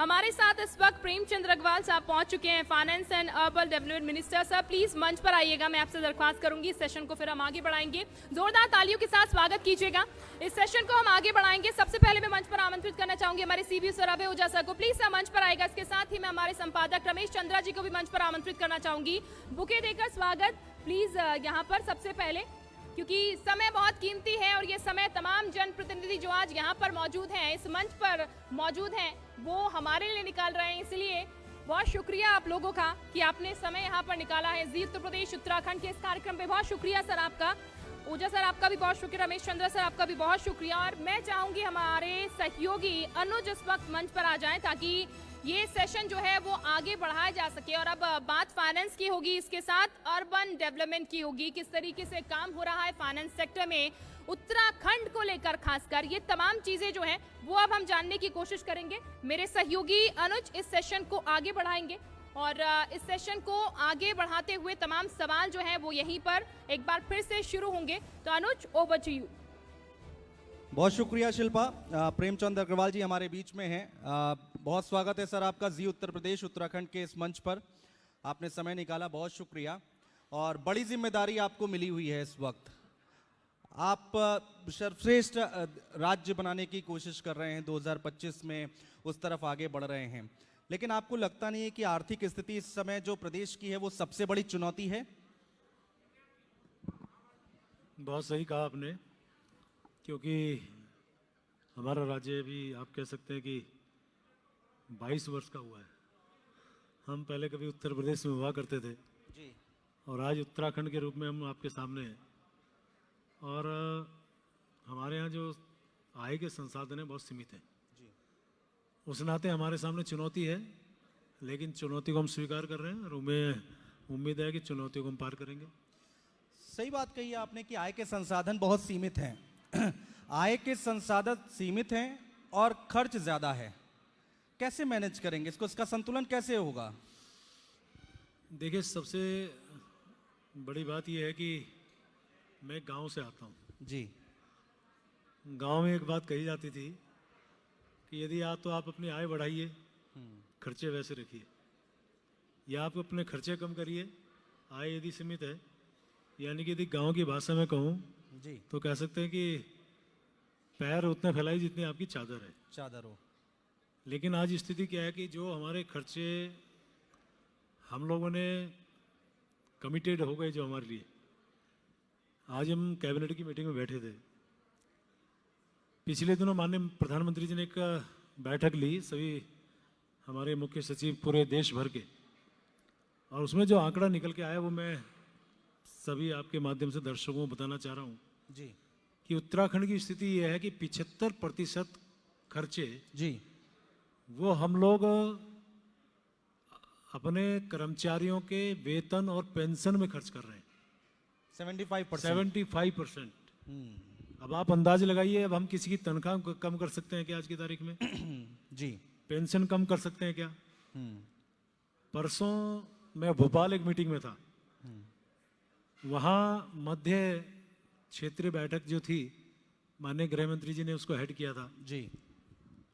हमारे साथ इस वक्त प्रेमचंद अग्रवाल साहब पहुंच चुके हैं, finance and urban development minister. Sir please मंच पर आइएगा, मैं आपसे दरख्वास्त करूंगी इस सेशन को फिर हम आगे बढ़ाएंगे। जोरदार तालियों के साथ स्वागत कीजिएगा। इस सेशन को हम आगे बढ़ाएंगे। सबसे पहले मैं मंच पर आमंत्रित करना चाहूंगी हमारे सीबी सर अभय ओझा सर को। प्लीज सर मंच पर आएगा। इसके साथ ही मैं हमारे संपादक रमेश चंद्रा जी को भी मंच पर आमंत्रित करना चाहूंगी। बुके देकर स्वागत प्लीज यहाँ पर सबसे पहले, क्योंकि समय बहुत कीमती है और ये समय तमाम जनप्रतिनिधि जो आज यहाँ पर मौजूद हैं, इस मंच पर मौजूद हैं, वो हमारे लिए निकाल रहे हैं। इसलिए बहुत शुक्रिया आप लोगों का कि आपने समय यहाँ पर निकाला है। जी उत्तर प्रदेश उत्तराखंड के इस कार्यक्रम पे बहुत शुक्रिया सर आपका। ओझा सर आपका भी बहुत शुक्रिया, रमेश चंद्रा सर आपका भी बहुत शुक्रिया। और मैं चाहूंगी हमारे सहयोगी अनुज इस वक्त मंच पर आ जाएं ताकि ये सेशन जो है वो आगे बढ़ाया जा सके। और अब बात फाइनेंस की होगी, इसके साथ अर्बन डेवलपमेंट की होगी। किस तरीके से काम हो रहा है फाइनेंस सेक्टर में उत्तराखंड को लेकर, खासकर ये तमाम चीजें जो हैं वो अब हम जानने की कोशिश करेंगे। मेरे सहयोगी अनुज इस सेशन को आगे बढ़ाएंगे और इस सेशन को आगे बढ़ाते हुए तमाम सवाल जो हैं वो यहीं पर एक बार फिर से शुरू होंगे। तो अनुज, ओवर टू यू। बहुत शुक्रिया शिल्पा। प्रेमचंद अग्रवाल जी हमारे बीच में हैं। बहुत स्वागत है सर आपका जी उत्तर प्रदेश उत्तराखंड के इस मंच पर। आपने समय निकाला, बहुत शुक्रिया। और बड़ी जिम्मेदारी आपको मिली हुई है इस वक्त। आप सर्वश्रेष्ठ राज्य बनाने की कोशिश कर रहे हैं, 2025 में उस तरफ आगे बढ़ रहे हैं। लेकिन आपको लगता नहीं है कि आर्थिक स्थिति इस समय जो प्रदेश की है वो सबसे बड़ी चुनौती है? बहुत सही कहा आपने, क्योंकि हमारा राज्य भी आप कह सकते हैं कि 22 वर्ष का हुआ है। हम पहले कभी उत्तर प्रदेश में हुआ करते थे जी, और आज उत्तराखंड के रूप में हम आपके सामने हैं। और हमारे यहाँ जो आय के संसाधन हैं बहुत सीमित हैं जी। उस नाते हमारे सामने चुनौती है, लेकिन चुनौती को हम स्वीकार कर रहे हैं और हमें उम्मीद है कि चुनौतियों को हम पार करेंगे। सही बात कही आपने कि आय के संसाधन बहुत सीमित हैं। आय के संसाधन सीमित हैं और खर्च ज़्यादा है। कैसे मैनेज करेंगे इसको? इसका संतुलन कैसे होगा? देखिए, सबसे बड़ी बात यह है कि मैं गांव से आता हूं। जी। गांव में एक बात कही जाती थी कि यदि आप तो आप अपनी आय बढ़ाइए, खर्चे वैसे रखिए, या आप अपने खर्चे कम करिए, आय यदि सीमित है। यानी कि यदि गांव की भाषा में कहूँ जी, तो कह सकते हैं कि पैर उतने फैलाई जितनी आपकी चादर है। चादर हो। लेकिन आज स्थिति क्या है कि जो हमारे खर्चे हम लोगों ने कमिटेड हो गए जो हमारे लिए, आज हम कैबिनेट की मीटिंग में बैठे थे। पिछले दिनों माननीय प्रधानमंत्री जी ने एक बैठक ली, सभी हमारे मुख्य सचिव पूरे देश भर के, और उसमें जो आंकड़ा निकल के आया वो मैं सभी आपके माध्यम से दर्शकों को बताना चाह रहा हूँ जी कि उत्तराखंड की स्थिति यह है कि 75% खर्चे जी वो हम लोग अपने कर्मचारियों के वेतन और पेंशन में खर्च कर रहे हैं। 75%। 75%। अब आप अंदाज लगाइए, अब हम किसी की तनख्वाह कम कर सकते हैं क्या आज की तारीख में? जी। पेंशन कम कर सकते हैं क्या? परसों मैं भोपाल एक मीटिंग में था, वहाँ मध्य क्षेत्रीय बैठक जो थी, माननीय गृह मंत्री जी ने उसको हेड किया था जी।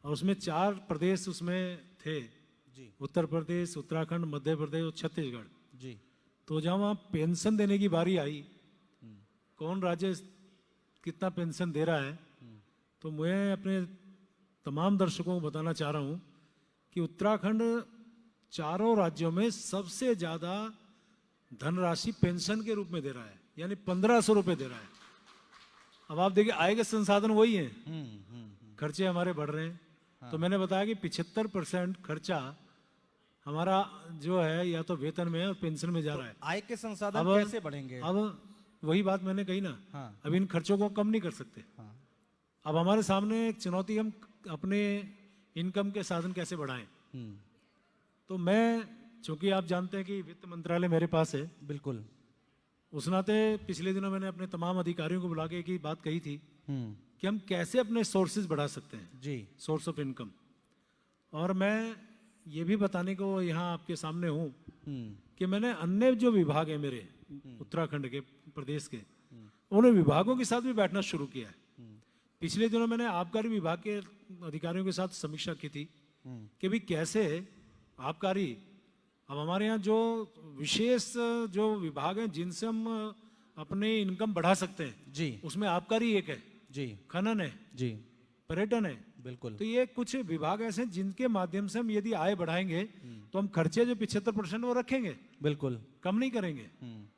और उसमें 4 प्रदेश उसमें थे जी। उत्तर प्रदेश, उत्तराखंड, मध्य प्रदेश और छत्तीसगढ़ जी। तो जहाँ वहाँ पेंशन देने की बारी आई, कौन राज्य कितना पेंशन दे रहा है, तो मैं अपने तमाम दर्शकों को बताना चाह रहा हूँ कि उत्तराखंड चारों राज्यों में सबसे ज़्यादा धनराशि पेंशन के रूप में दे रहा है, यानी 1500 रुपये दे रहा है। अब आप देखिए, आय के संसाधन वही हैं, खर्चे हमारे बढ़ रहे हैं। हाँ। तो मैंने बताया कि 75% खर्चा हमारा जो है या तो वेतन में और पेंशन में जा रहा है। आय के संसाधन कैसे बढ़ेंगे? अब वही बात मैंने कही ना। हाँ। अब इन खर्चों को कम नहीं कर सकते। हाँ। अब हमारे सामने एक चुनौती, हम अपने इनकम के साधन कैसे बढ़ाएं। तो मैं, चूंकि आप जानते हैं कि वित्त मंत्रालय मेरे पास है, बिल्कुल, उस नाते पिछले दिनों मैंने अपने तमाम अधिकारियों को बुला के एक बात कही थी कि हम कैसे अपने सोर्सेज बढ़ा सकते हैं जी, सोर्स ऑफ इनकम। और मैं ये भी बताने को यहाँ आपके सामने हूँ कि मैंने अन्य जो विभाग है मेरे उत्तराखंड के, प्रदेश के, उन विभागों के साथ भी बैठना शुरू किया है। पिछले दिनों मैंने आबकारी विभाग के अधिकारियों के साथ समीक्षा की थी कि भी कैसे आबकारी, अब हमारे यहाँ जो विशेष जो विभाग हैं जिनसे हम अपनी इनकम बढ़ा सकते हैं, जी उसमें आबकारी एक है, जी खनन है, जी पर्यटन है। बिल्कुल। तो ये कुछ विभाग ऐसे हैं जिनके माध्यम से हम यदि आय बढ़ाएंगे तो हम खर्चे जो 75% वो रखेंगे, बिल्कुल। कम नहीं करेंगे।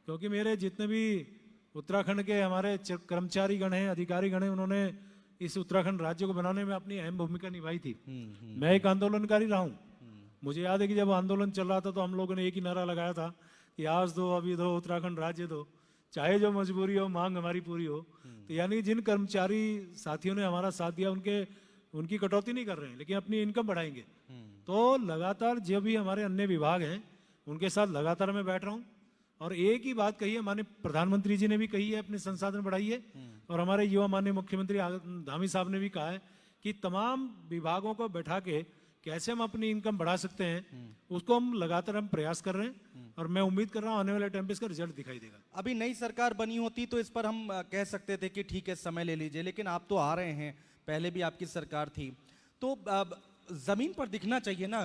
क्योंकि मेरे जितने भी उत्तराखंड के हमारे कर्मचारी गण हैं, अधिकारी गण हैं, उन्होंने इस उत्तराखंड राज्य को बनाने में अपनी अहम भूमिका निभाई थी। मैं एक आंदोलनकारी रहा हूँ। मुझे याद है कि जब आंदोलन चल रहा था तो हम लोगों ने एक ही नारा लगाया था कि आज दो, अभी दो, उत्तराखंड राज्य दो, चाहे जो मजबूरी हो, मांग हमारी पूरी हो। तो यानी जिन कर्मचारी साथियों ने हमारा साथ दिया उनकी कटौती नहीं कर रहे हैं, लेकिन अपनी इनकम बढ़ाएंगे। तो लगातार जो भी हमारे अन्य विभाग हैं उनके साथ लगातार मैं बैठ रहा हूँ। और एक ही बात कही है, माननीय प्रधानमंत्री जी ने भी कही है, अपने संसाधन बढ़ाइए, और हमारे युवा माननीय मुख्यमंत्री धामी साहब ने भी कहा है कि तमाम विभागों को बैठा के कैसे हम अपनी इनकम बढ़ा सकते हैं, उसको हम लगातार प्रयास कर रहे हैं। और मैं उम्मीद कर रहा हूँ आने वाले टाइम पे इसका रिजल्ट दिखाई देगा। अभी नई सरकार बनी होती तो इस पर हम कह सकते थे कि ठीक है समय ले लीजिए, लेकिन आप तो आ रहे हैं, पहले भी आपकी सरकार थी, तो जमीन पर दिखना चाहिए ना।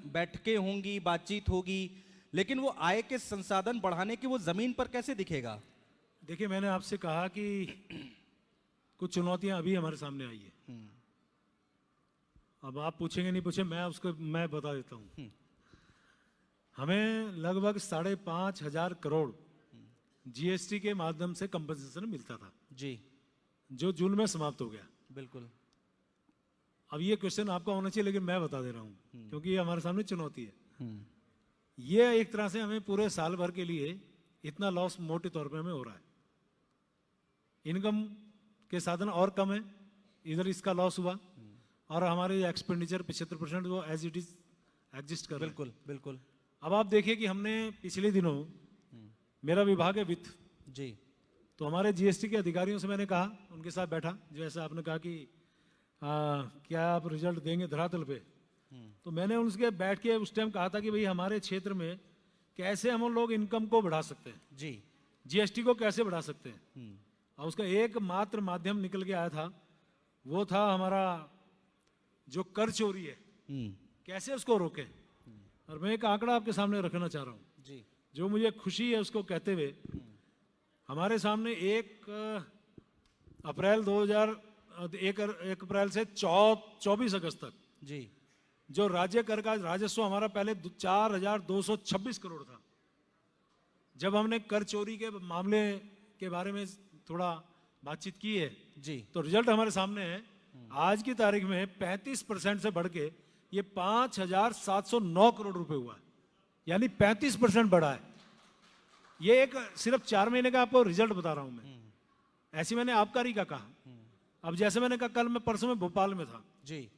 बैठकें होंगी, बातचीत होगी, लेकिन वो आय के संसाधन बढ़ाने की वो जमीन पर कैसे दिखेगा? देखिए, मैंने आपसे कहा कि कुछ चुनौतियां अभी हमारे सामने आई है। अब आप पूछेंगे नहीं पूछे, मैं बता देता हूं। हमें लगभग 5,500 करोड़ जीएसटी के माध्यम से कंपनसेशन मिलता था, जी, जो जून में समाप्त हो गया। बिल्कुल। अब ये क्वेश्चन आपका होना चाहिए, लेकिन मैं बता दे रहा हूं क्योंकि ये हमारे सामने चुनौती है। ये एक तरह से हमें पूरे साल भर के लिए इतना लॉस मोटे तौर पे हमें हो रहा है। इनकम के साधन और कम है, इधर इसका लॉस हुआ, और हमारे एक्सपेंडिचर 75% वो एज इट इज एग्जिस्ट कर रहे हैं। बिल्कुल बिल्कुल। अब आप देखिए कि हमने पिछले दिनों, मेरा विभाग है वित्त जी, तो हमारे जीएसटी के अधिकारियों से मैंने कहा, उनके साथ बैठा, जो ऐसा आपने कहा कि क्या आप रिजल्ट देंगे धरातल पे, तो मैंने उनसे बैठ के उस टाइम कहा था कि भाई हमारे क्षेत्र में कैसे हम लोग इनकम को बढ़ा सकते हैं, जी, जीएसटी को कैसे बढ़ा सकते हैं। और उसका एकमात्र माध्यम निकल के आया था, वो था हमारा जो कर चोरी है, कैसे उसको रोकें। और मैं एक आंकड़ा आपके सामने रखना चाह रहा हूँ जी, जो मुझे खुशी है उसको कहते हुए। हमारे सामने 1 अप्रैल से 24 अगस्त तक जी, जो राज्य कर का राजस्व हमारा पहले 4,226 करोड़ था। जब हमने कर चोरी के मामले के बारे में थोड़ा बातचीत की है जी, तो रिजल्ट हमारे सामने है। आज की तारीख में 35% से बढ़ के ये 5,709 करोड़ रुपए हुआ है, यानी 35% बढ़ा है। ये एक सिर्फ 4 महीने का आपको रिजल्ट बता रहा हूं मैं। ऐसी मैंने आबकारी का कहा। अब जैसे मैंने कहा, कल मैं परसों में भोपाल में था जी,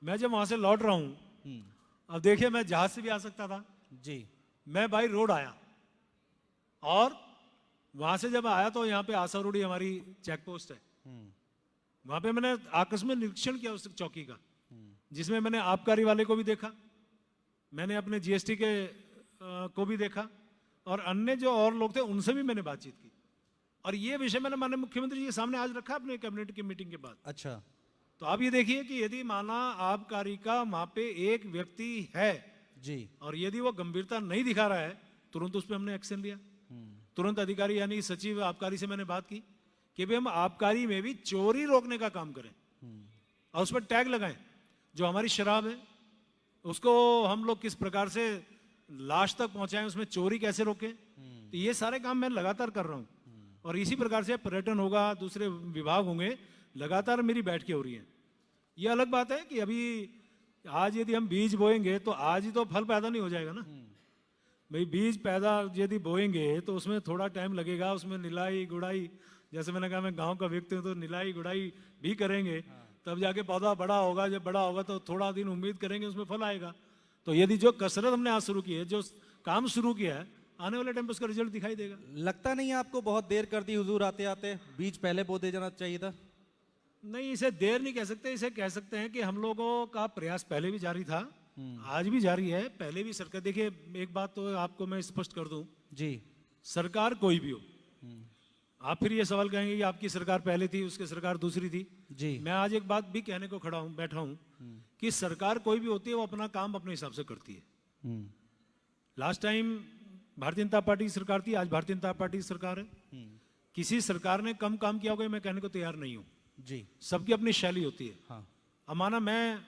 मैं जब वहां से लौट रहा हूं, अब देखिए मैं जहाज से भी आ सकता था, जी, मैं बाई रोड आया, और वहां से जब आया तो यहाँ पे आसारूढ़ी हमारी चेक पोस्ट है, वहां पे मैंने आकस्मिक निरीक्षण किया उस चौकी का, जिसमें मैंने आबकारी वाले को भी देखा, मैंने अपने जीएसटी के को भी देखा, और अन्य जो और लोग थे उनसे भी मैंने बातचीत की। और ये विषय मैंने माननीय मुख्यमंत्री जी के सामने आज रखा अपने कैबिनेट की मीटिंग के बाद। अच्छा, तो आप ये देखिए कि यदि माना आबकारी का वहां पे एक व्यक्ति है जी, और यदि वो गंभीरता नहीं दिखा रहा है, तुरंत उस पर हमने एक्शन लिया। तुरंत अधिकारी यानी सचिव आबकारी से मैंने बात की कि भाई हम आबकारी में भी चोरी रोकने का काम करें और उस पर टैग लगाएं। जो हमारी शराब है उसको हम लोग किस प्रकार से लाश तक पहुंचाएं, उसमें चोरी कैसे रोकें। तो ये सारे काम मैं लगातार कर रहा हूं, और इसी प्रकार से पर्यटन होगा, दूसरे विभाग होंगे, लगातार मेरी बैठकें हो रही हैं। ये अलग बात है कि अभी आज यदि हम बीज बोएंगे तो आज ही तो फल पैदा नहीं हो जाएगा ना भाई। बीज पैदा यदि बोएंगे तो उसमें थोड़ा टाइम लगेगा, उसमें निलाई गुड़ाई, जैसे मैंने कहा मैं गांव का व्यक्ति हूं, तो निलाई गुड़ाई भी करेंगे, तब जाके पौधा बड़ा होगा। जब बड़ा होगा तो थोड़ा दिन उम्मीद करेंगे उसमें फल आएगा। तो यदि जो कसरत हमने आज शुरू की है, जो काम शुरू किया है, आने वाले टाइम पर उसका रिजल्ट दिखाई देगा। लगता नहीं है आपको बहुत देर कर दी हुजूर आते आते? बीज पहले बो दे जाना चाहिए था। नहीं, इसे देर नहीं कह सकते, इसे कह सकते हैं कि हम लोगों का प्रयास पहले भी जारी था, आज भी जारी है। पहले भी सरकार, देखिए एक बात तो आपको मैं स्पष्ट कर दूं जी, सरकार कोई भी हो, आप फिर ये सवाल कहेंगे कि आपकी सरकार पहले थी, उसकी सरकार दूसरी थी। जी मैं आज एक बात भी कहने को खड़ा हूं, बैठा हूं कि सरकार कोई भी होती है वो अपना काम अपने हिसाब से करती है। हम्म, last time Bharatiya Janata party की सरकार थी, आज भारतीय जनता पार्टी की सरकार है। किसी सरकार ने कम काम किया होगा मैं कहने को तैयार नहीं हूं। जी सबकी अपनी शैली होती है। हाँ अब माना मैं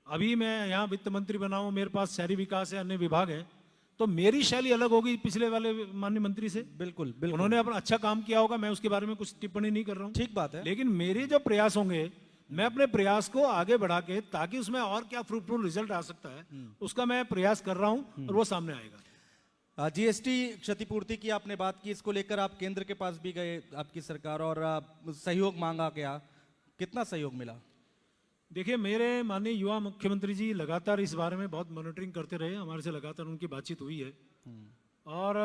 यहाँ वित्त मंत्री बना हूं, मेरे पास शहरी विकास है, अन्य विभाग है, तो मेरी शैली अलग होगी पिछले वाले माननीय मंत्री से। बिल्कुल बिल्कुल उन्होंने अपना अच्छा काम किया होगा, मैं उसके बारे में कुछ टिप्पणी नहीं कर रहा हूँ। ठीक बात है। लेकिन मेरे जो प्रयास होंगे, मैं अपने प्रयास को आगे बढ़ा के ताकि उसमें और क्या फ्रूटफुल रिजल्ट आ सकता है उसका मैं प्रयास कर रहा हूं और वो सामने आएगा। जीएसटी क्षतिपूर्ति की आपने बात की, इसको लेकर आप केंद्र के पास भी गए आपकी सरकार और सहयोग मांगा गया, कितना सहयोग मिला? देखिए, मेरे माननीय युवा मुख्यमंत्री जी लगातार इस बारे में बहुत मॉनिटरिंग करते रहे, हमारे से लगातार उनकी बातचीत हुई है। और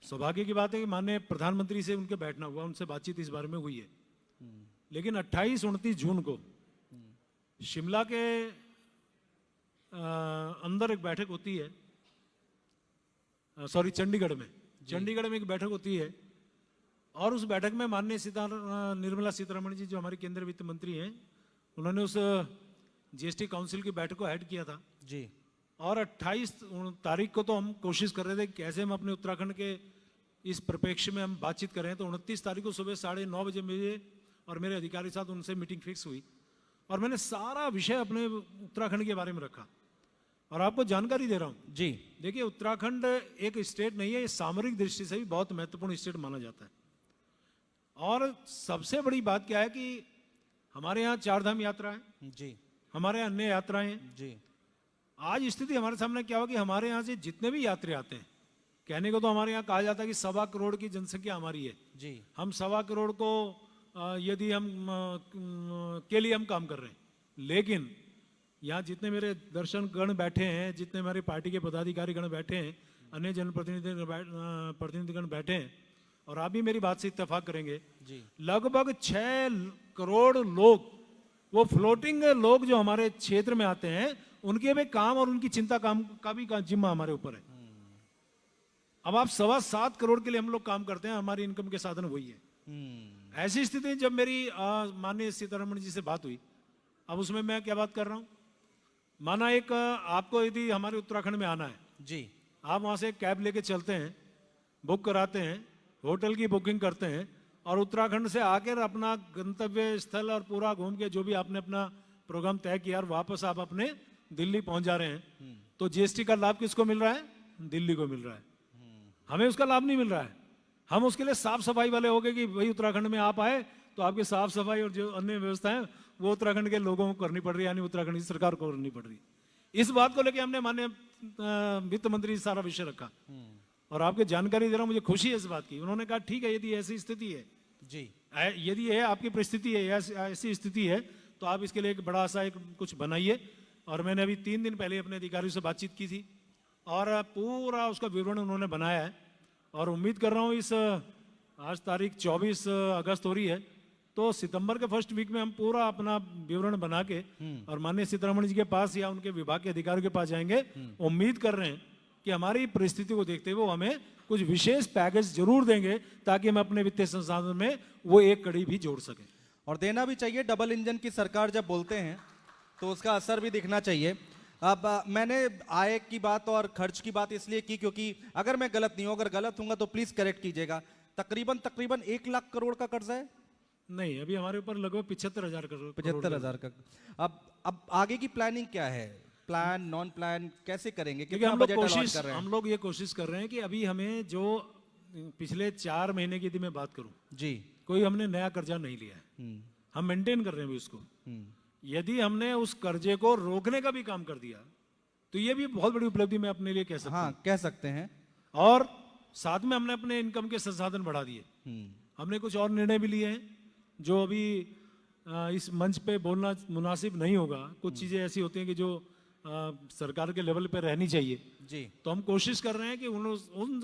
सौभाग्य की बात है कि माननीय प्रधानमंत्री से उनके बैठना हुआ, उनसे बातचीत इस बारे में हुई है। लेकिन 28-29 जून को शिमला के अंदर एक बैठक होती है, सॉरी चंडीगढ़ में एक बैठक होती है और उस बैठक में माननीय निर्मला सीतारमण जी जो हमारी केंद्रीय वित्त मंत्री हैं, उन्होंने उस जीएसटी काउंसिल की बैठक को हेड किया था जी। और 28 तारीख को तो हम कोशिश कर रहे थे कि कैसे हम अपने उत्तराखंड के इस परिप्रेक्ष्य में हम बातचीत करें। तो 29 तारीख को सुबह 9:30 बजे मुझे और मेरे अधिकारी साथ उनसे मीटिंग फिक्स हुई और मैंने सारा विषय अपने उत्तराखंड के बारे में रखा। और आपको जानकारी दे रहा हूं जी, देखिए, उत्तराखंड एक स्टेट नहीं है, ये सामरिक दृष्टि से भी बहुत महत्वपूर्ण स्टेट माना जाता है। और सबसे बड़ी बात क्या है कि हमारे यहाँ 4 धाम यात्रा है जी, हमारे यहाँ अन्य यात्राएं हैं। जी, आज स्थिति हमारे सामने क्या हो कि हमारे यहाँ से जितने भी यात्री आते हैं, कहने को तो हमारे यहाँ कहा जाता है कि 1.25 करोड़ की जनसंख्या हमारी है जी, हम 1.25 करोड़ को यदि हम के लिए हम काम कर रहे हैं, लेकिन यहाँ जितने मेरे दर्शनगण बैठे हैं, जितने हमारी पार्टी के पदाधिकारी गण बैठे हैं, अन्य प्रतिनिधिगण बैठे हैं, और आप भी मेरी बात से इत्तेफाक करेंगे जी, लगभग 6 करोड़ लोग, वो फ्लोटिंग लोग जो हमारे क्षेत्र में आते हैं, उनके भी काम और उनकी चिंता काम का भी जिम्मा हमारे ऊपर है। अब आप 7.25 करोड़ के लिए हम लोग काम करते हैं, हमारी इनकम के साधन वही है। ऐसी स्थिति जब मेरी माननीय सीतारमण जी से बात हुई, अब उसमें मैं क्या बात कर रहा हूं, माना एक आपको यदि हमारे उत्तराखंड में आना है जी, आप वहां से एक कैब लेके चलते हैं, बुक कराते हैं, होटल की बुकिंग करते हैं और उत्तराखंड से आकर अपना गंतव्य स्थल और पूरा घूम के जो भी आपने अपना प्रोग्राम तय किया और वापस आप अपने दिल्ली पहुंच जा रहे हैं, तो जीएसटी का लाभ किसको मिल रहा है? दिल्ली को मिल रहा है। हमें उसका लाभ नहीं मिल रहा है। हम उसके लिए साफ सफाई वाले हो गए कि भाई उत्तराखंड में आप आए तो आपकी साफ सफाई और जो अन्य व्यवस्थाएं वो उत्तराखंड के लोगों को करनी पड़ रही है, यानी उत्तराखंड की सरकार को करनी पड़ रही है। इस बात को लेकर हमने माननीय वित्त मंत्री से सारा विषय रखा और आपके जानकारी दे रहा हूं, मुझे खुशी है इस बात की। उन्होंने कहा ठीक है, यदि ऐसी स्थिति है जी, यदि है आपकी परिस्थिति है, ऐसी स्थिति है, तो आप इसके लिए एक बड़ा सा एक कुछ बनाइए। और मैंने अभी 3 दिन पहले अपने अधिकारियों से बातचीत की थी और पूरा उसका विवरण उन्होंने बनाया है और उम्मीद कर रहा हूँ इस आज तारीख 24 अगस्त हो रही है, तो सितंबर के फर्स्ट वीक में हम पूरा अपना विवरण बना के और माननीय सीतारमण जी के पास या उनके विभाग के अधिकारियों के पास जाएंगे। उम्मीद कर रहे हैं कि हमारी परिस्थिति को देखते हुए वो हमें कुछ विशेष पैकेज जरूर देंगे ताकि हम अपने वित्तीय संसाधन में वो एक कड़ी भी जोड़ सकें। और देना भी चाहिए। डबल इंजन की सरकार जब बोलते हैं तो उसका असर भी दिखना चाहिए। अब मैंने आय की बात और खर्च की बात इसलिए की क्योंकि अगर मैं गलत नहीं हूं, अगर गलत हूंगा तो प्लीज करेक्ट कीजिएगा, तकरीबन 1 लाख करोड़ का कर्जा है। नहीं, अभी हमारे ऊपर लगभग 75,000 करोड़ 75,000 का। अब आगे की प्लानिंग क्या है? प्लान नॉन प्लान कैसे करेंगे? देखिए, कितना हम लोग बजट अलॉट कर रहे हैं? हम लोग ये कोशिश कर रहे हैं कि अभी हमें जो पिछले 4 महीने की यदि मैं बात करूं, जी, कोई हमने नया कर्जा नहीं लिया है, हम मेंटेन कर रहे हैं अभी उसको। यदि हमने उस कर्जे को रोकने का भी काम कर दिया तो ये भी बहुत बड़ी उपलब्धि मैं अपने लिए कह सकता हूं। हाँ, कह सकते हैं। और साथ में हमने अपने इनकम के संसाधन बढ़ा दिए। हमने कुछ और निर्णय भी लिए हैं जो अभी इस मंच पे बोलना मुनासिब नहीं होगा। कुछ चीजें ऐसी होती हैं कि जो सरकार के लेवल पे रहनी चाहिए जी, तो हम कोशिश कर रहे हैं कि उन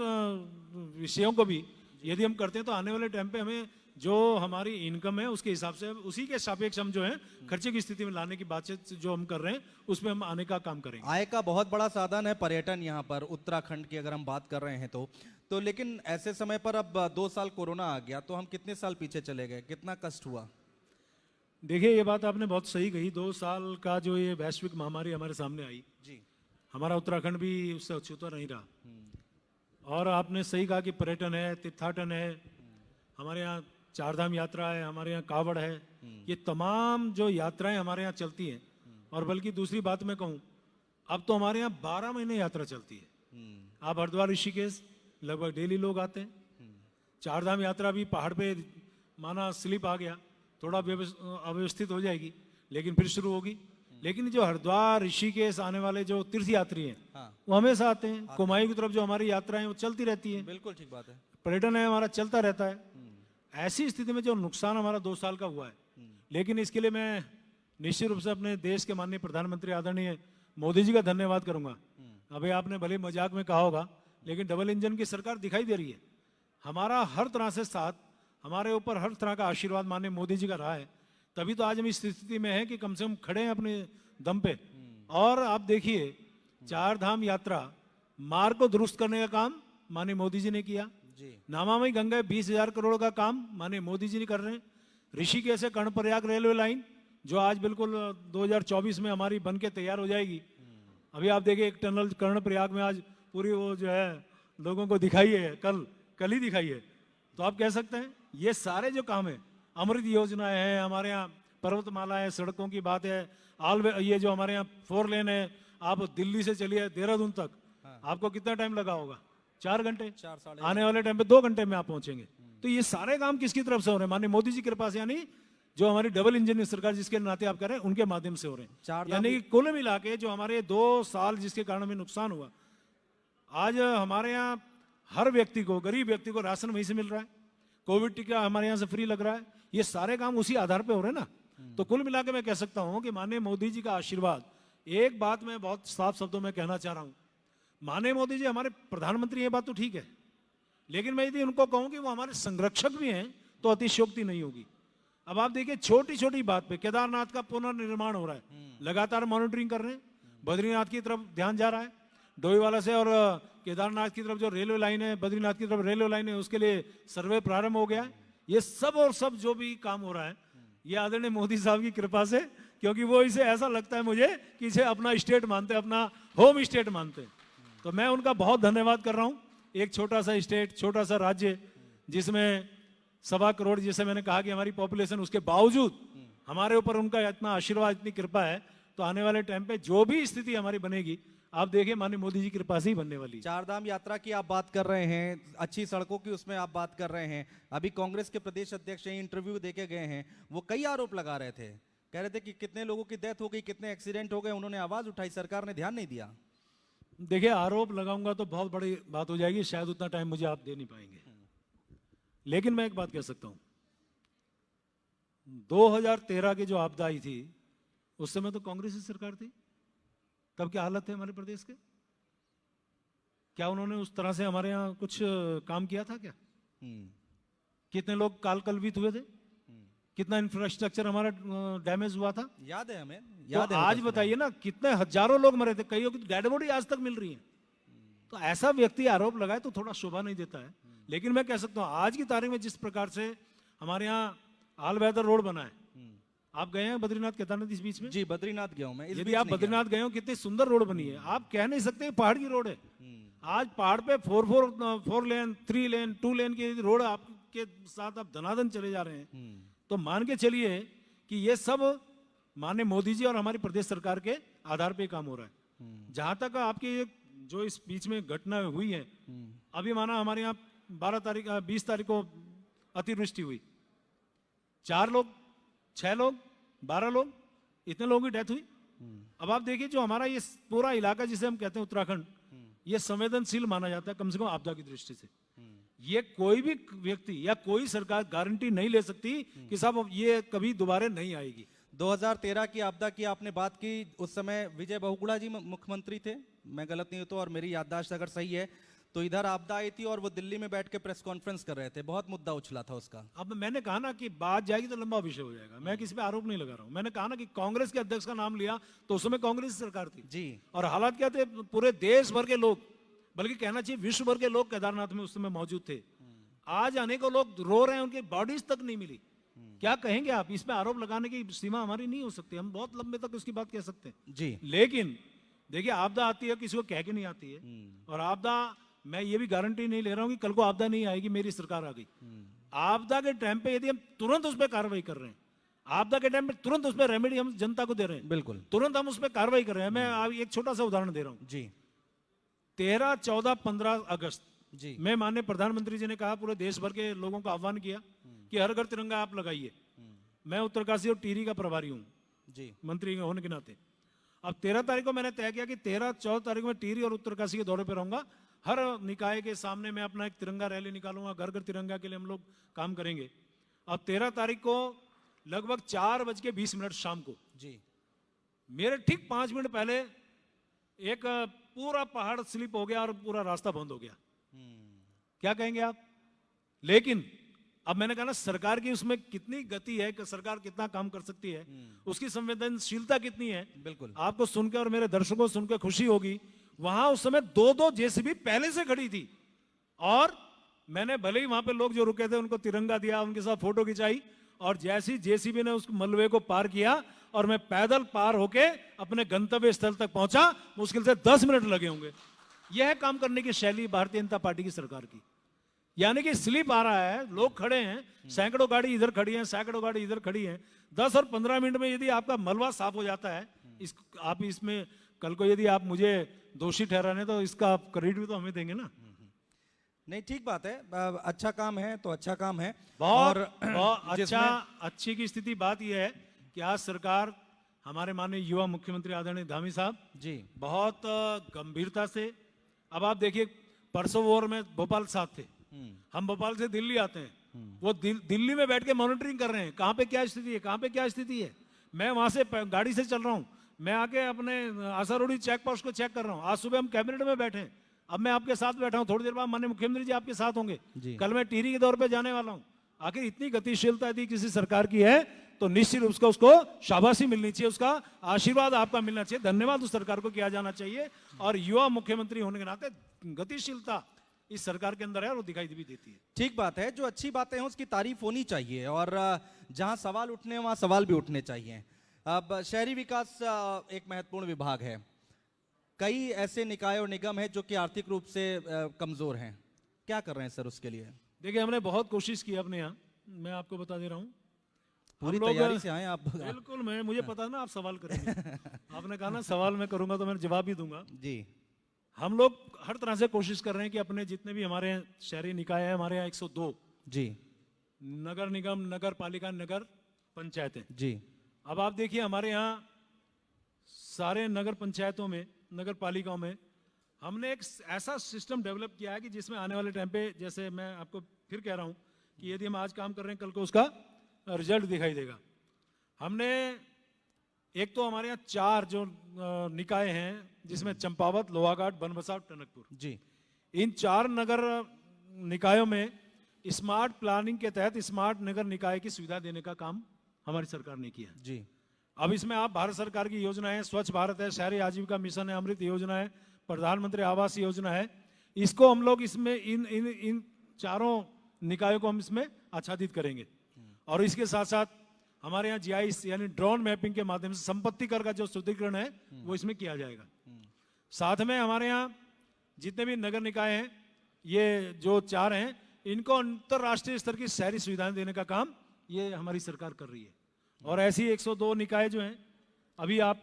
विषयों को भी यदि हम करते हैं तो आने वाले टाइम पे हमें जो हमारी इनकम है उसके हिसाब से उसी के सापेक्ष हम जो है खर्चे की स्थिति में लाने की बातचीत जो हम कर रहे हैं उसमें हम आने का काम करेंगे। आय का बहुत बड़ा साधन है पर्यटन यहाँ पर उत्तराखंड की अगर हम बात कर रहे हैं तो लेकिन ऐसे समय पर अब 2 साल कोरोना आ गया तो हम कितने साल पीछे चले गए, कितना कष्ट हुआ? देखिए ये बात आपने बहुत सही कही। 2 साल का जो ये वैश्विक महामारी हमारे सामने आई, जी हमारा उत्तराखंड भी उससे अछूता नहीं रहा। और आपने सही कहा कि पर्यटन है, तीर्थाटन है, हमारे यहाँ चारधाम यात्रा है, हमारे यहाँ कावड़ है, ये तमाम जो यात्राएं हमारे यहाँ चलती हैं। और बल्कि दूसरी बात मैं कहूँ, अब तो हमारे यहाँ 12 महीने यात्रा चलती है। आप हरिद्वार ऋषिकेश लगभग डेली लोग आते हैं। चारधाम यात्रा भी पहाड़ पे माना स्लिप आ गया, थोड़ा अव्यवस्थित हो जाएगी लेकिन फिर शुरू होगी। लेकिन जो हरिद्वार ऋषिकेश आने वाले जो तीर्थ यात्री हैं हाँ। वो हमेशा आते हैं। कुमाऊं की तरफ जो हमारी यात्राएं वो चलती रहती है, बिल्कुल ठीक बात है। पर्यटन है हमारा चलता रहता है। ऐसी स्थिति में जो नुकसान हमारा 2 साल का हुआ है, लेकिन इसके लिए मैं निश्चित रूप से अपने देश के माननीय प्रधानमंत्री आदरणीय मोदी जी का धन्यवाद करूंगा। अभी आपने भले मजाक में कहा होगा लेकिन डबल इंजन की सरकार दिखाई दे रही है। हमारा हर तरह से साथ, हमारे ऊपर हर तरह का आशीर्वाद माननीय मोदी जी का रहा है, तभी तो आज हम इस स्थिति में हैं कि कम से कम खड़े हैं अपने दम पे। और आप देखिए चार धाम यात्रा मार्ग को दुरुस्त करने का काम माननीय मोदी जी ने किया। जी नमामि गंगा 20,000 करोड़ का काम माननीय मोदी जी ने कर रहे हैं। ऋषिकेश से कर्णप्रयाग रेलवे लाइन जो आज बिल्कुल 2024 में हमारी बन के तैयार हो जाएगी। अभी आप देखिए एक टनल कर्णप्रयाग में आज पूरी वो जो है लोगों को दिखाई है, कल ही दिखाई है। तो आप कह सकते हैं ये सारे जो काम है, अमृत योजना है, हमारे यहाँ पर्वतमाला है, सड़कों की बात है, ये जो हमारे यहाँ 4 लेन है, आप दिल्ली से चलिए देहरादून तक, आपको कितना टाइम लगा होगा? 4 घंटे। 4 आने वाले टाइम पे 2 घंटे में आप पहुंचेंगे। तो ये सारे काम किसकी तरफ से हो रहे हैं? माननीय मोदी जी की कृपा से, यानी जो हमारी डबल इंजन सरकार जिसके नाते आप कह रहे हैं उनके माध्यम से हो रहे हैं। यानी कि कुल मिला के जो हमारे 2 साल जिसके कारण हमें नुकसान हुआ, आज हमारे यहाँ हर व्यक्ति को, गरीब व्यक्ति को राशन वहीं से मिल रहा है, कोविड टीका हमारे यहाँ से फ्री लग रहा है। ये सारे काम उसी आधार पे हो रहे हैं ना। तो कुल मिला के मैं कह सकता हूं कि माननीय मोदी जी का आशीर्वाद, एक बात मैं बहुत साफ शब्दों में कहना चाह रहा हूं, माननीय मोदी जी हमारे प्रधानमंत्री, ये बात तो ठीक है, लेकिन मैं यदि उनको कहूं कि वो हमारे संरक्षक भी हैं तो अतिशयोक्ति नहीं होगी। अब आप देखिए छोटी छोटी बात पे केदारनाथ का पुनर्निर्माण हो रहा है, लगातार मॉनिटरिंग कर रहे हैं। बद्रीनाथ की तरफ ध्यान जा रहा है, डोईवाला से और केदारनाथ की तरफ जो रेलवे लाइन है, बद्रीनाथ की तरफ रेलवे लाइन है, उसके लिए सर्वे प्रारंभ हो गया है। ये सब और सब जो भी काम हो रहा है ये आदरणीय मोदी साहब की कृपा से, क्योंकि वो इसे ऐसा लगता है मुझे कि इसे अपना स्टेट मानते हैं, अपना होम स्टेट मानते हैं। तो मैं उनका बहुत धन्यवाद कर रहा हूँ। एक छोटा सा स्टेट, छोटा सा राज्य जिसमें 1.25 करोड़, जैसे मैंने कहा कि हमारी पॉपुलेशन, उसके बावजूद हमारे ऊपर उनका इतना आशीर्वाद, इतनी कृपा है। तो आने वाले टाइम पे जो भी स्थिति हमारी बनेगी, आप देखिए माननीय मोदी जी की कृपा से ही बनने वाली है। चारधाम यात्रा की आप बात कर रहे हैं, अच्छी सड़कों की उसमें आप बात कर रहे हैं। अभी कांग्रेस के प्रदेश अध्यक्ष इंटरव्यू देके गए हैं, वो कई आरोप लगा रहे थे, कह रहे थे कि कितने लोगों की डेथ हो गई, कितने एक्सीडेंट हो गए, उन्होंने आवाज उठाई, सरकार ने ध्यान नहीं दिया। देखिए आरोप लगाऊंगा तो बहुत बड़ी बात हो जाएगी, शायद उतना टाइम मुझे आप दे नहीं पाएंगे। लेकिन मैं एक बात कह सकता हूं, 2013 की जो आपदा आई थी उस समय तो कांग्रेस की सरकार थी। तब क्या हालत थे हमारे प्रदेश के? क्या उन्होंने उस तरह से हमारे यहाँ कुछ काम किया था क्या? कितने लोग काल कलवित हुए थे, कितना इंफ्रास्ट्रक्चर हमारा डैमेज हुआ था, याद है हमें। याद है। आज बताइए ना, कितने हजारों लोग मरे थे, कईयों की डेड बॉडी आज तक मिल रही है। तो ऐसा व्यक्ति आरोप लगाए तो थोड़ा शोभा नहीं देता है। लेकिन मैं कह सकता हूँ आज की तारीख में जिस प्रकार से हमारे यहाँ ऑल वेदर रोड बना है, आप गए हैं बद्रीनाथ केदारनाथ इस बीच में? जी बद्रीनाथ गया हूं मैं। यदि आप बद्रीनाथ गए हो, कितनी सुंदर रोड बनी है। आप कह नहीं सकते पहाड़ की रोड है। आज पहाड़ पे 4 लेन, 3 लेन, 2 लेन की रोड आपके साथ आप धनाधन चले जा रहे हैं। तो मान के चलिए कि ये सब माननीय मोदी जी और हमारी प्रदेश सरकार के आधार पे काम हो रहा है। जहां तक आपकी जो इस बीच में घटना हुई है, अभी माना हमारे यहाँ 20 तारीख को अतिवृष्टि हुई, 4 लोग, 6 लोग, 12 लोग, इतने लोगों की डेथ हुई। अब आप देखिए जो हमारा ये पूरा इलाका जिसे हम कहते हैं उत्तराखंड, ये संवेदनशील माना जाता है कम से कम आपदा की दृष्टि से। ये कोई भी व्यक्ति या कोई सरकार गारंटी नहीं ले सकती कि साहब ये कभी दोबारा नहीं आएगी। 2013 की आपदा की आपने बात की, उस समय विजय बहुगुणा जी मुख्यमंत्री थे, मैं गलत नहीं हूं तो, और मेरी याददाश्त अगर सही है तो इधर आपदा आई थी और वो दिल्ली में बैठ के प्रेस कॉन्फ्रेंस कर रहे थे, बहुत मुद्दा उछला था उसका। अब मैंने कहा ना कि बात जाएगी तो लंबा विषय हो जाएगा, मैं किसी पे आरोप नहीं लगा रहा हूं। मैंने कहा ना कि कांग्रेस के अध्यक्ष का नाम लिया तो उस समय कांग्रेस की सरकार थी जी। और हालात क्या थे, पूरे देश भर के लोग, बल्कि कहना चाहिए विश्व भर के लोग केदारनाथ में उस समय मौजूद थे। आज अनेकों लोग रो रहे हैं, उनकी बॉडीज तक नहीं मिली। क्या कहेंगे आप? इसमें आरोप लगाने की सीमा हमारी नहीं हो सकती, हम बहुत लंबे तक उसकी बात कह सकते हैं जी। लेकिन देखिए, आपदा आती है, किसी को कह के नहीं आती है। और आपदा, मैं ये भी गारंटी नहीं ले रहा हूं कि कल को आपदा नहीं आएगी, मेरी सरकार आ गई। आपदा के टाइम पे यदि हम तुरंत उस पर कार्रवाई कर रहे हैं, आपदा के टाइम पे तुरंत उस पर रेमेडी हम जनता को दे रहे हैं, बिल्कुल तुरंत हम उस पर कार्रवाई कर रहे हैं। मैं एक छोटा सा उदाहरण दे रहा हूं। जी 13, 14, 15 अगस्त जी में माननीय प्रधानमंत्री जी ने कहा, पूरे देश भर के लोगों को आह्वान किया कि हर घर तिरंगा आप लगाइए। मैं उत्तरकाशी और टिहरी का प्रभारी हूं जी। मंत्री होने के नाते। अब 13 तारीख को मैंने तय किया कि 13, 14 तारीख में टिहरी और उत्तरकाशी के दौरे पर रहूंगा। हर निकाय के सामने मैं अपना एक तिरंगा रैली निकालूंगा, घर घर तिरंगा के लिए हम लोग काम करेंगे। अब 13 तारीख को लगभग 4:20 शाम को जी मेरे ठीक 5 मिनट पहले एक पूरा पहाड़ स्लिप हो गया और पूरा रास्ता बंद हो गया। क्या कहेंगे आप? लेकिन अब मैंने कहा ना, सरकार की उसमें कितनी गति है कि सरकार कितना काम कर सकती है, उसकी संवेदनशीलता कितनी है। बिल्कुल। आपको सुनकर और मेरे दर्शकों को सुनकर खुशी होगी, वहां उस समय 2-2 जेसीबी पहले से खड़ी थी और मैंने भले ही वहां पे लोग जो रुके थे उनको तिरंगा दिया, उनके साथ फोटो खिंचाई और जैसी जेसीबी ने उस मलबे को पार किया और मैं पैदल पार होके अपने गंतव्य स्थल तक पहुंचा, मुश्किल से 10 मिनट लगे होंगे। यह काम करने की शैली भारतीय जनता पार्टी की सरकार की। यानी कि स्लिप आ रहा है, लोग खड़े हैं, सैकड़ों गाड़ी इधर खड़ी है, सैकड़ों गाड़ी इधर खड़ी है, 10 और 15 मिनट में यदि आपका मलबा साफ हो जाता है, आप इसमें कल को यदि आप मुझे दोषी ठहराने तो इसका क्रेडिट भी तो हमें देंगे ना। नहीं, ठीक बात है, अच्छा काम है तो अच्छा काम है। बहुत और अच्छा, अच्छी की स्थिति बात यह है कि आज सरकार, हमारे माननीय युवा मुख्यमंत्री आदरणीय धामी साहब जी बहुत गंभीरता से, अब आप देखिए परसों वोर में भोपाल साथ थे, हम भोपाल से दिल्ली आते हैं, वो दिल्ली में बैठ के मॉनिटरिंग कर रहे हैं, कहां पे क्या स्थिति है, कहां पे क्या स्थिति है। मैं वहां से गाड़ी से चल रहा हूं, मैं आके अपने आसारोड़ी चेक पोस्ट को चेक कर रहा हूं। आज सुबह हम कैबिनेट में बैठे हैं, अब मैं आपके साथ बैठा हूं, थोड़ी देर बाद माननीय मुख्यमंत्री जी आपके साथ होंगे, कल मैं टिहरी के दौर पे जाने वाला हूं। आखिर इतनी गतिशीलता यदि किसी सरकार की है तो निश्चित रूप से उसको शाबाशी मिलनी चाहिए, उसका आशीर्वाद आपका मिलना चाहिए, धन्यवाद उस सरकार को किया जाना चाहिए। और युवा मुख्यमंत्री होने के नाते गतिशीलता इस सरकार के अंदर है और वो दिखाई भी देती है। ठीक बात है, जो अच्छी बातें हैं उसकी तारीफ होनी चाहिए और जहां सवाल उठने हैं वहां सवाल भी उठने चाहिए। अब शहरी विकास एक महत्वपूर्ण विभाग है, कई ऐसे निकाय और निगम है जो कि आर्थिक रूप से कमजोर हैं, क्या कर रहे हैं सर उसके लिए? देखिए, हमने बहुत कोशिश की अपने यहाँ, मैं आपको बता दे रहा हूँ, पूरी तैयारी से आए आप? बिल्कुल, मुझे पता है ना आप सवाल करेंगे। आपने कहा ना सवाल मैं करूंगा तो मैं जवाब भी दूंगा जी। हम लोग हर तरह से कोशिश कर रहे हैं कि अपने जितने भी हमारे शहरी निकाय है, हमारे यहाँ 102 जी नगर निगम, नगर पालिका, नगर पंचायतें जी। अब आप देखिए हमारे यहाँ सारे नगर पंचायतों में, नगर पालिकाओं में हमने एक ऐसा सिस्टम डेवलप किया है कि जिसमें आने वाले टाइम पे, जैसे मैं आपको फिर कह रहा हूं कि यदि हम आज काम कर रहे हैं, कल को उसका रिजल्ट दिखाई देगा। हमने एक तो हमारे यहाँ 4 जो निकाय हैं, जिसमें चंपावत, लोहाघाट, बनबसा, टनकपुर जी, इन 4 नगर निकायों में स्मार्ट प्लानिंग के तहत स्मार्ट नगर निकाय की सुविधा देने का काम हमारी सरकार ने किया जी। अब इसमें आप भारत सरकार की योजना है, स्वच्छ भारत है, शहरी आजीविका मिशन है, अमृत योजना है, प्रधानमंत्री आवास योजना है, इसको हम लोग इसमें इन 4 निकायों को हम इसमें आच्छादित करेंगे। और इसके साथ साथ हमारे यहाँ जीआईएस यानी ड्रोन मैपिंग के माध्यम से संपत्ति कर का जो शुद्धिकरण है वो इसमें किया जाएगा। साथ में हमारे यहाँ जितने भी नगर निकाय हैं, ये जो 4 हैं, इनको अंतरराष्ट्रीय स्तर की शहरी सुविधाएं देने का काम ये हमारी सरकार कर रही है। और ऐसी 102 निकाय जो हैं, अभी आप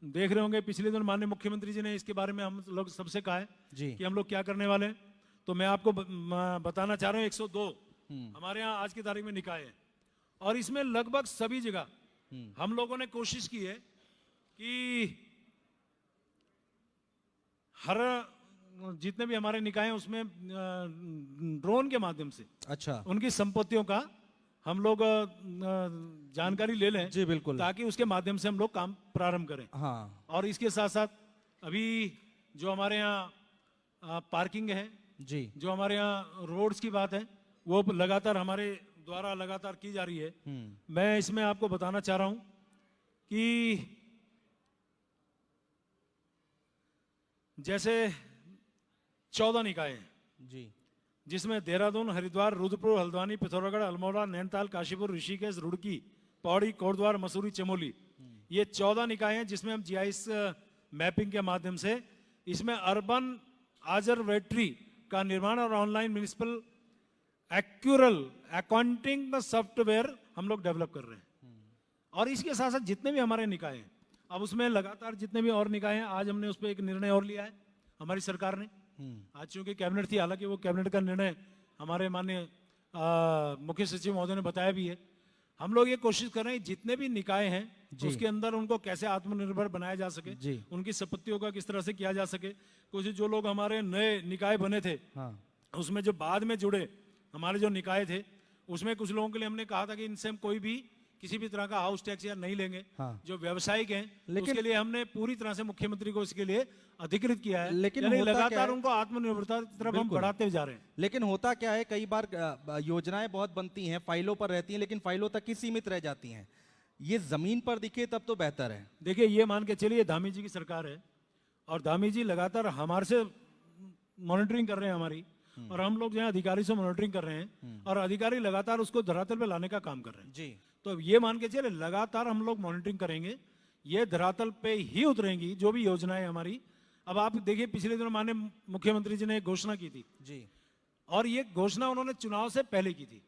देख रहे होंगे पिछले दिन माननीय मुख्यमंत्री जी ने इसके बारे में हम लोग सबसे कहा है कि हम लोग क्या करने वाले हैं। तो मैं आपको बताना चाह रहा हूँ, 102 हमारे यहाँ आज की तारीख में निकाय है और इसमें लगभग सभी जगह हम लोगों ने कोशिश की है कि हर जितने भी हमारे निकाय हैं उसमें ड्रोन के माध्यम से अच्छा उनकी संपत्तियों का हम लोग जानकारी ले लें। जी बिल्कुल, ताकि उसके माध्यम से हम लोग काम प्रारंभ करें। हाँ। और इसके साथ साथ अभी जो हमारे यहाँ पार्किंग है, जी जो हमारे यहाँ रोड्स की बात है वो लगातार हमारे द्वारा लगातार की जा रही है। मैं इसमें आपको बताना चाह रहा हूं कि जैसे 14 निकाय हैं, जी जिसमें देहरादून, हरिद्वार, रुद्रपुर, हल्द्वानी, पिथौरागढ़, अल्मोड़ा, नैनीताल, काशीपुर, ऋषिकेश, रुड़की, पौड़ी, कोटद्वार, मसूरी, चमोली, ये 14 निकाय हैं जिसमें हम जीआईएस मैपिंग के माध्यम से इसमें अर्बन ऑब्जर्वेटरी का निर्माण और online municipal accrual accounting software हम लोग डेवलप कर रहे हैं। और इसके साथ साथ जितने भी हमारे निकाय हैं, अब उसमें लगातार जितने भी और निकाय हैं, आज हमने उस पर एक निर्णय और लिया है हमारी सरकार ने। आज चूंकि कैबिनेट थी, हालांकि वो कैबिनेट का निर्णय हमारे माननीय मुख्य सचिव महोदय ने बताया भी है। हम लोग ये कोशिश कर रहे हैं जितने भी निकाय हैं उसके अंदर उनको कैसे आत्मनिर्भर बनाया जा सके, उनकी संपत्तियों का किस तरह से किया जा सके। कुछ जो लोग हमारे नए निकाय बने थे, उसमें जो बाद में जुड़े हमारे जो निकाय थे, उसमें कुछ लोगों के लिए हमने कहा था कि इनसे हम कोई भी किसी भी तरह का हाउस टैक्स या नहीं लेंगे। जो व्यावसायिक हैं उसके लिए हमने पूरी तरह से मुख्यमंत्री को इसके लिए अधिकृत किया है। लेकिन यानी लगातार उनको आत्मनिर्भरता की तरफ हम बढ़ाते जा रहे हैं। लेकिन होता क्या है, कई बार योजनाएं बहुत बनती हैं, फाइलों पर रहती हैं, लेकिन फाइलों तक ही सीमित रह जाती हैं। ये जमीन पर दिखे तब तो बेहतर है। देखिए, ये मान के चलिए धामी जी की सरकार है और धामी जी लगातार हमारे से मॉनिटरिंग कर रहे हैं हमारी, और हम लोग जो है अधिकारी से मॉनिटरिंग कर रहे हैं और अधिकारी लगातार उसको धरातल पे लाने का काम कर रहे हैं। जी, तो ये मान के चले लगातार हम लोग मॉनिटरिंग करेंगे, ये धरातल पे ही उतरेंगी जो भी योजनाएं हमारी। अब आप देखिए, पिछले दिनों माननीय मुख्यमंत्री जी ने एक घोषणा की थी जी, और ये घोषणा उन्होंने चुनाव से पहले की थी।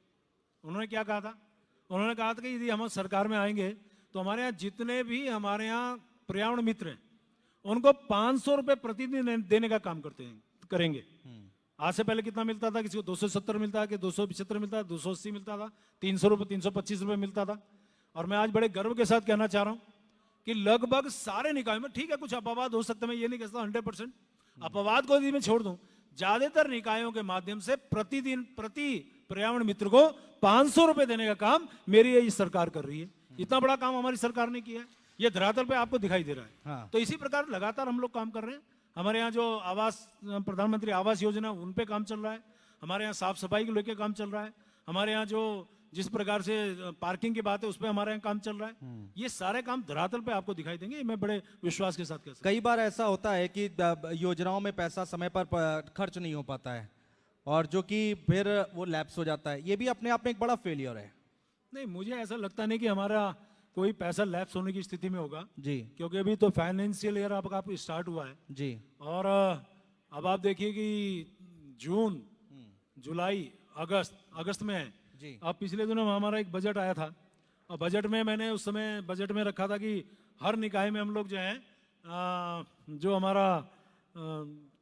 उन्होंने क्या कहा था? उन्होंने कहा था कि यदि हम सरकार में आएंगे तो हमारे यहाँ जितने भी हमारे यहाँ पर्यावरण मित्र हैं उनको 500 रुपए प्रतिदिन देने का काम करेंगे। आज से पहले कितना मिलता था? किसी को 270 मिलता था, कि 275 मिलता था, 280 मिलता था, 300 रुपये, 325 रुपये मिलता था। और मैं आज बड़े गर्व के साथ कहना चाह रहा हूं कि लगभग सारे निकाय में, ठीक है कुछ अपवाद हो सकते हैं, मैं ये नहीं कहता 100% अपवाद को यदि मैं छोड़ दूं, ज्यादातर निकायों के माध्यम से प्रतिदिन प्रति पर्यावरण मित्र को 500 रुपए देने का काम मेरी ये सरकार कर रही है। इतना बड़ा काम हमारी सरकार ने किया है, ये धरातल पे आपको दिखाई दे रहा है। तो इसी प्रकार लगातार हम लोग काम कर रहे हैं। हमारे यहाँ जो आवास, प्रधानमंत्री आवास योजना, उन पे काम चल रहा है। हमारे यहाँ साफ सफाई को लेकर काम चल रहा है। हमारे यहाँ जो जिस प्रकार से पार्किंग की बात है उस पर हमारे यहाँ काम चल रहा है। ये सारे काम धरातल पे आपको दिखाई देंगे, मैं बड़े विश्वास के साथ कह सकता हूं। कई बार ऐसा होता है कि योजनाओं में पैसा समय पर खर्च नहीं हो पाता है और जो कि फिर वो लैप्स हो जाता है। ये भी अपने आप में एक बड़ा फेलियर है। नहीं, मुझे ऐसा लगता नहीं कि हमारा कोई पैसा लैप्स होने की स्थिति में होगा जी, क्योंकि अभी तो फाइनेंशियल ईयर आपका स्टार्ट हुआ है जी। और अब आप देखिए कि जून, जुलाई, अगस्त में है जी। अब पिछले दिनों हमारा एक बजट आया था और बजट में मैंने उस समय बजट में रखा था कि हर निकाय में हम लोग जो है जो हमारा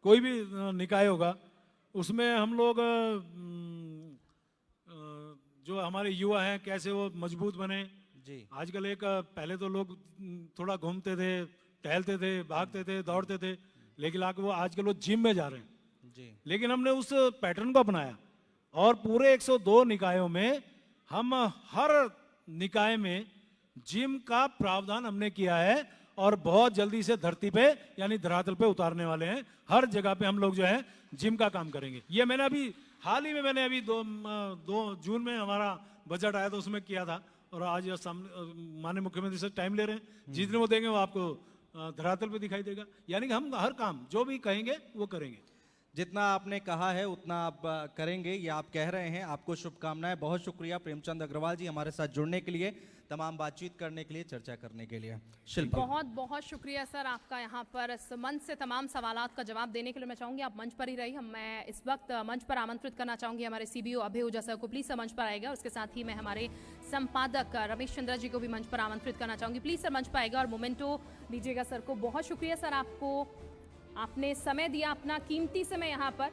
कोई भी निकाय होगा उसमें हम लोग जो हमारे युवा हैं कैसे वो मजबूत बने जी। आजकल एक पहले तो लोग थोड़ा घूमते थे, टहलते थे, भागते थे, दौड़ते थे, लेकिन वो आजकल वो जिम में जा रहे हैं जी। लेकिन हमने उस पैटर्न को अपनाया और पूरे 102 निकायों में हम हर निकाय में जिम का प्रावधान हमने किया है और बहुत जल्दी से धरती पे यानी धरातल पे उतारने वाले हैं। हर जगह पे हम लोग जो है जिम का काम करेंगे। ये मैंने अभी हाल ही में मैंने अभी 2 जून में हमारा बजट आया था उसमें किया था और आज माननीय मुख्यमंत्री से टाइम ले रहे हैं। जिस दिन वो देंगे वो आपको धरातल पे दिखाई देगा। यानी कि हम हर काम जो भी कहेंगे वो करेंगे। जितना आपने कहा है उतना आप करेंगे, ये आप कह रहे हैं। आपको शुभकामनाएं। बहुत शुक्रिया प्रेमचंद अग्रवाल जी हमारे साथ जुड़ने के लिए, तमाम बातचीत करने के लिए, चर्चा करने के लिए। शिल्पा, बहुत बहुत शुक्रिया सर आपका यहाँ पर इस मंच से तमाम सवालात का जवाब देने के लिए। मैं चाहूंगी आप मंच पर ही रही। मैं इस वक्त मंच पर आमंत्रित करना चाहूंगी हमारे सीबीओ अभय ओझा सर को। प्लीज सर मंच पर आएगा। उसके साथ ही मैं हमारे संपादक रमेश चंद्रा जी को भी मंच पर आमंत्रित करना चाहूंगी। प्लीज सर मंच पर आएगा और मोमेंटो दीजिएगा सर को। बहुत शुक्रिया सर आपने समय दिया, अपना कीमती समय यहाँ पर,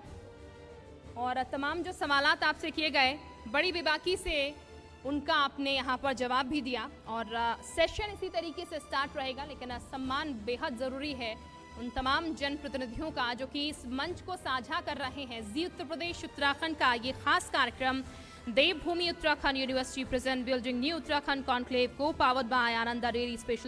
और तमाम जो सवालात आपसे किए गए बड़ी बेबाकी से उनका आपने यहाँ पर जवाब भी दिया। और सेशन इसी तरीके से स्टार्ट रहेगा, लेकिन सम्मान बेहद ज़रूरी है उन तमाम जनप्रतिनिधियों का जो कि इस मंच को साझा कर रहे हैं। जी उत्तर प्रदेश उत्तराखंड का ये खास कार्यक्रम देवभूमि Uttarakhand university present building new Uttarakhand conclave को powered by Ananda dairy special